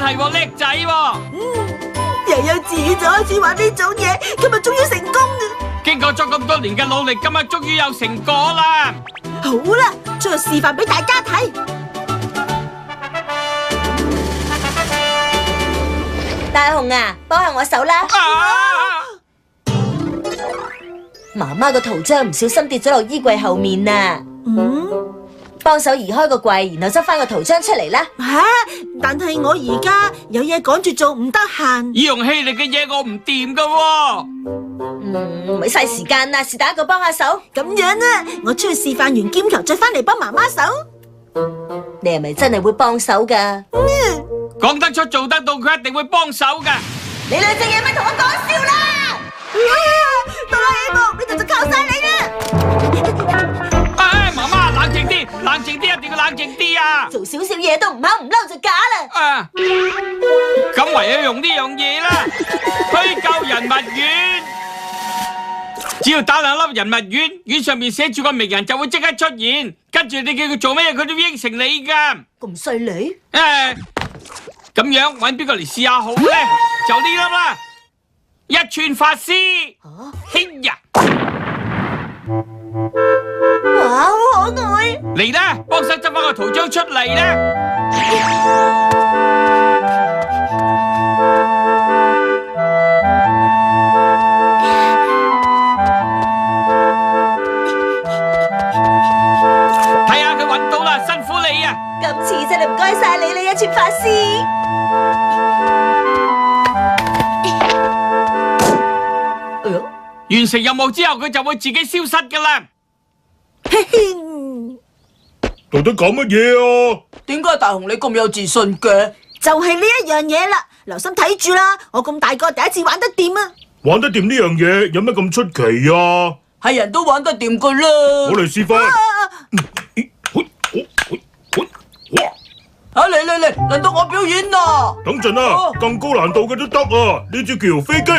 係喎，叻仔喎！由幼稚園就開始玩呢種嘢，今日終於成功啦！經過咗咁多年嘅努力，今日終於有成果啦！好啦，出去示範俾大家睇。大雄啊，幫下我手啦！媽媽個圖章唔小心跌咗落衣櫃後面啊！幫手移開個櫃，然後執翻個圖章出嚟啦！但係我而家有嘢趕住做，唔得閒。以用氣力嘅嘢我唔掂噶喎。唔係嘥時間啦，是但一個幫下手。咁樣啊，我出去示範完劍球，再翻嚟幫媽媽手。你係咪真係會幫手噶？講得出做得到，佢一定會幫手噶。你兩隻嘢咪同我講笑啦！哆啦 A 夢，呢度就靠晒你啦！媽媽冷靜啲，冷靜啲，一定要冷靜啲啊！做少少嘢都唔肯唔嬲就假啦！咁唯有用呢樣嘢啦，虛構人物丸。只要打兩粒人物丸，丸上面寫住個名人就會即刻出現，跟住你叫佢做咩，佢都會應承你噶。咁犀利？咁樣搵邊個嚟試下好咧？就呢粒啦，一寸法師。嘿呀！哇，好可愛！嚟啦，幫手執翻個圖章出嚟啦！睇下佢搵到啦，辛苦你啊！今次真係唔該晒你啦，一寸法師。完成任務之後，佢就會自己消失噶啦。到底搞乜嘢啊？點解大雄你咁有自信嘅？就係呢一樣嘢啦，留心睇住啦！我咁大個第一次玩得掂啊！玩得掂呢樣嘢有乜咁出奇啊？係人都玩得掂噶啦！我嚟示範。嚟，輪到我表演啦！等陣啊，更高難度嘅都得啊！呢招叫飛機。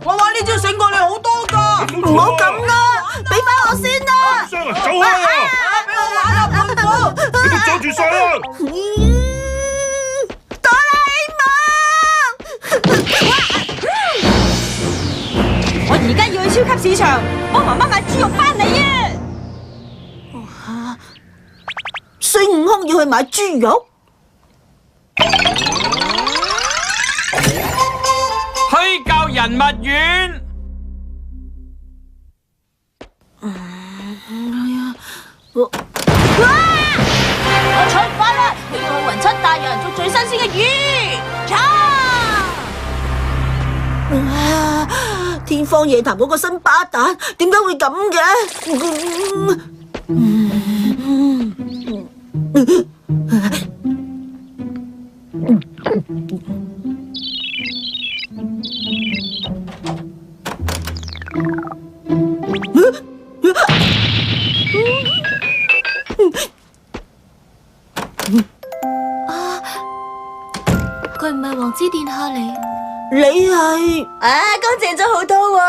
我玩呢招勝過你好多噶！唔好咁啦，俾翻我先啦！走開啊！俾我玩啦，胖虎！你哋阻住晒啦！哆啦 A 夢！我而家要去超級市場幫媽媽買豬肉翻嚟啊！孫悟空要去買豬肉？虛構人物丸。我出發啦！我要去雲七大人捉最新鮮嘅魚。天方夜譚嗰個新巴蛋，點解會咁嘅？佢唔係王之殿下嚟？你係乾淨咗好多喎！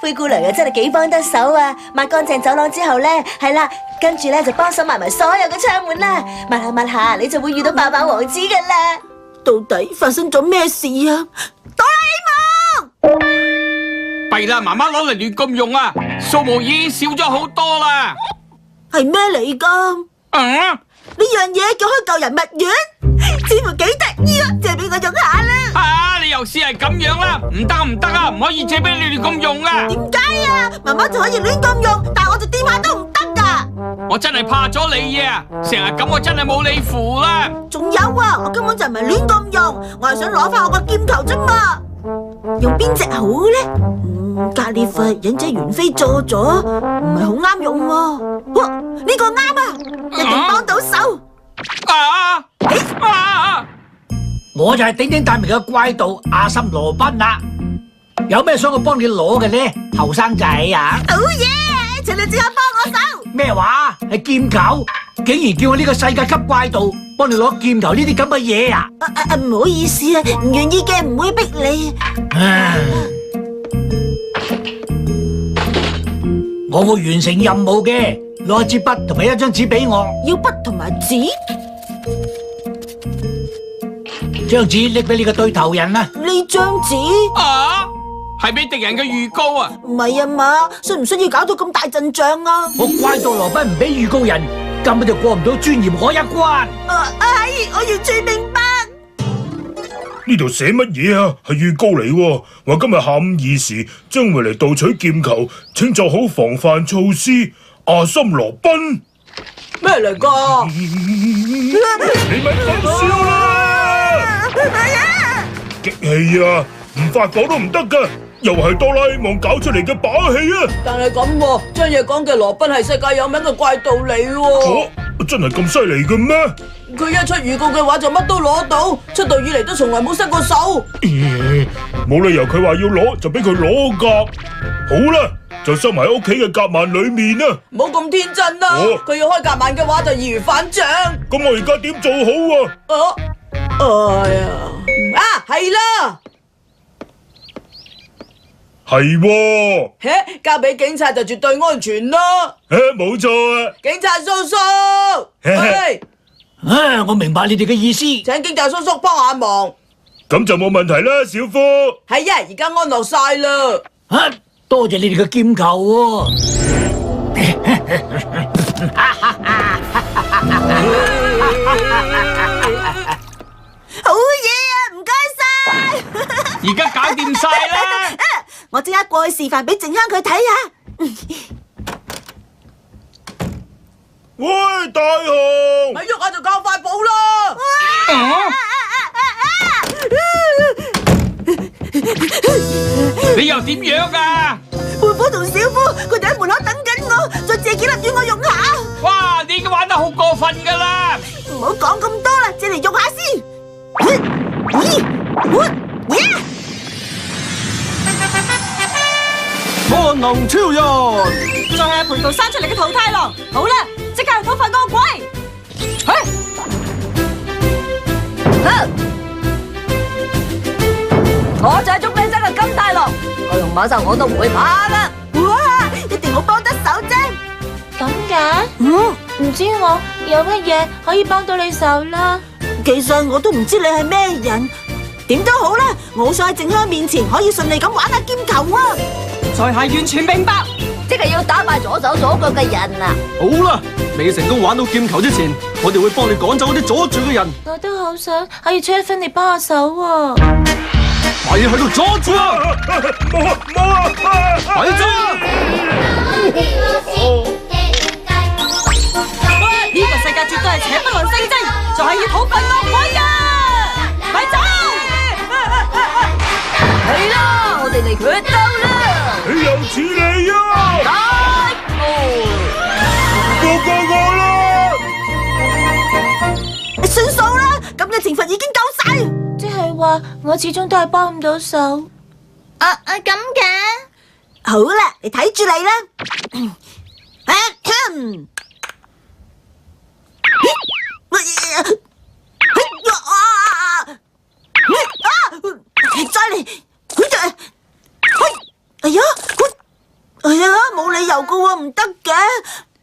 灰姑娘啊，真係幾幫得手啊！抹乾淨走廊之後咧，係啦，跟住咧就幫手抹埋所有嘅窗門啦。抹下抹下，你就會遇到爆爆王子噶啦！到底發生咗咩事啊？哆啦 A 夢！弊啦，媽媽攞嚟亂咁用啊，數目已經少咗好多啦。係咩嚟噶？呢樣嘢叫虛構人物丸，似乎幾得意啊！借俾我用下啦。你又試係咁樣啦，唔得啊，唔可以借俾你亂咁用啊。點解啊？媽媽就可以亂咁用，但係我就掂下都唔得噶。我真係怕咗你啊！成日咁我真係冇你符啦。仲有啊，我根本就唔係亂咁用，我係想攞翻我個劍球啫嘛。用邊隻好咧？格列佛忍者猿飛坐咗，唔係好啱用喎。哇，呢個啱啊，一定幫到手。我就係鼎鼎大名嘅怪盜阿森羅賓啦。有咩想我幫你攞嘅呢？後生仔啊！好嘢，請你即刻幫我手。咩話？係劍球？竟然叫我呢個世界級怪盜幫你攞劍球呢啲咁嘅嘢啊！唔好意思啊，唔願意嘅唔會逼你。我會完成任務嘅，攞一支筆同埋一張紙俾我。要筆同埋紙？張紙拎俾你個對頭人啦。呢張紙啊，係俾敵人嘅預告啊！唔係啊嘛，需唔需要搞到咁大陣仗啊？我怪盜羅賓唔俾預告人，根本就過唔到尊嚴嗰一關。係，我完全明白。呢度寫乜嘢啊？係預告嚟喎，話今日下午2時將會嚟盜取劍球，請做好防範措施。阿森羅賓，咩嚟噶？你咪講笑啦！激氣啊，唔發火都唔得噶，又係哆啦 A 夢搞出嚟嘅把戲啊！但係咁喎，將嘢講嘅羅賓係世界有名嘅怪盜嚟喎。哦，真係咁犀利嘅咩？佢一出預告嘅話就乜都攞到，出道以嚟都從來冇失過手。冇理由佢話要攞就俾佢攞噶。好啦，就收埋喺屋企嘅夾萬裏面啦。唔好咁天真啦！哦佢要開夾萬嘅話就易如反掌。咁我而家點做好啊？哎呀，係啦，係喎，交俾警察就絕對安全啦。冇錯啊。警察叔叔，喂，我明白你哋嘅意思。請警察叔叔幫下忙。咁就冇問題啦，小夫。係啊，而家安樂晒啦。多謝你哋嘅劍球喎。好嘢啊，唔該晒。而家搞掂晒啦！我即刻過去示範俾靜香佢睇下。喂，大雄，咪喐下就教快步啦！你又點樣啊？胖虎同小夫佢哋喺門口等緊我，再借幾粒丸我用下。哇！你已經玩得好過分噶啦！唔好講咁多啦，借嚟用下先。萬能超人，就係培圖生出嚟嘅桃太郎。好啦，即刻去討伐惡鬼。我就係捉靚仔嘅金太郎，我同馬獸我都唔會怕啦。哇，一定好幫得手啫。咁嘅？唔知我有乜嘢可以幫到你手啦？其實我都唔知你係咩人，點都好啦，我好想喺靜香面前可以順利咁玩下劍球啊！才係完全明白，即係要打敗左手左腳嘅人啊！好啦，未成功玩到劍球之前，我哋會幫你趕走嗰啲阻住嘅人。我都好想可以出一分力幫下手喎。咪喺度阻住啊！冇啊！咪走！呢個世界絕對係邪不能勝正，就係要討伐惡鬼啊！咪走！係啦，我哋嚟決鬥啦！你又似你啊！我啦！算數啦，咁嘅懲罰已經夠晒。即係話我始終都係幫唔到手。咁嘅？好啦，你睇住你啦。再嚟！哎呀，冇理由噶喎，唔得嘅。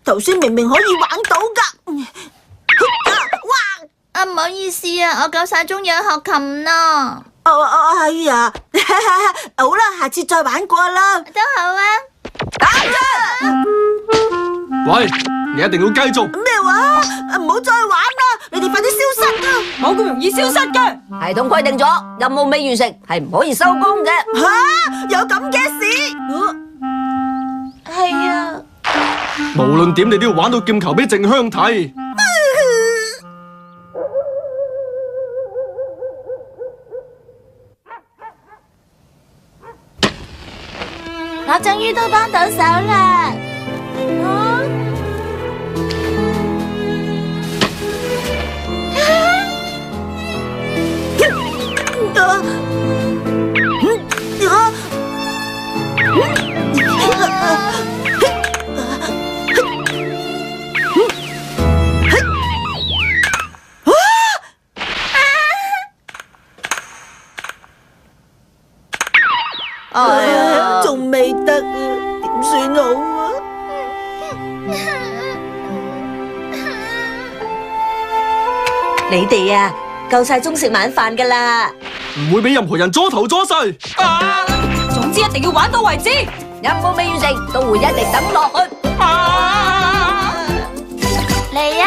頭先明明可以玩到噶。唔好意思啊，我夠晒鐘要學琴啦。係啊，好啦，下次再玩過啦。都好啊。喂，你一定要繼續。咩話？唔好再玩啦！你哋快啲消失啦！冇咁容易消失嘅。系統規定咗，任務未完成係唔可以收工嘅。吓，有咁嘅事？係啊。無論點，你都要玩到劍球俾靜香睇。我終於都幫到手啦！仲未得啊，點算好啊？你哋啊，夠晒鐘食晚飯噶啦。唔會俾任何人阻頭阻勢。總之一定要玩到為止，任務未完成都會一直等落去。嚟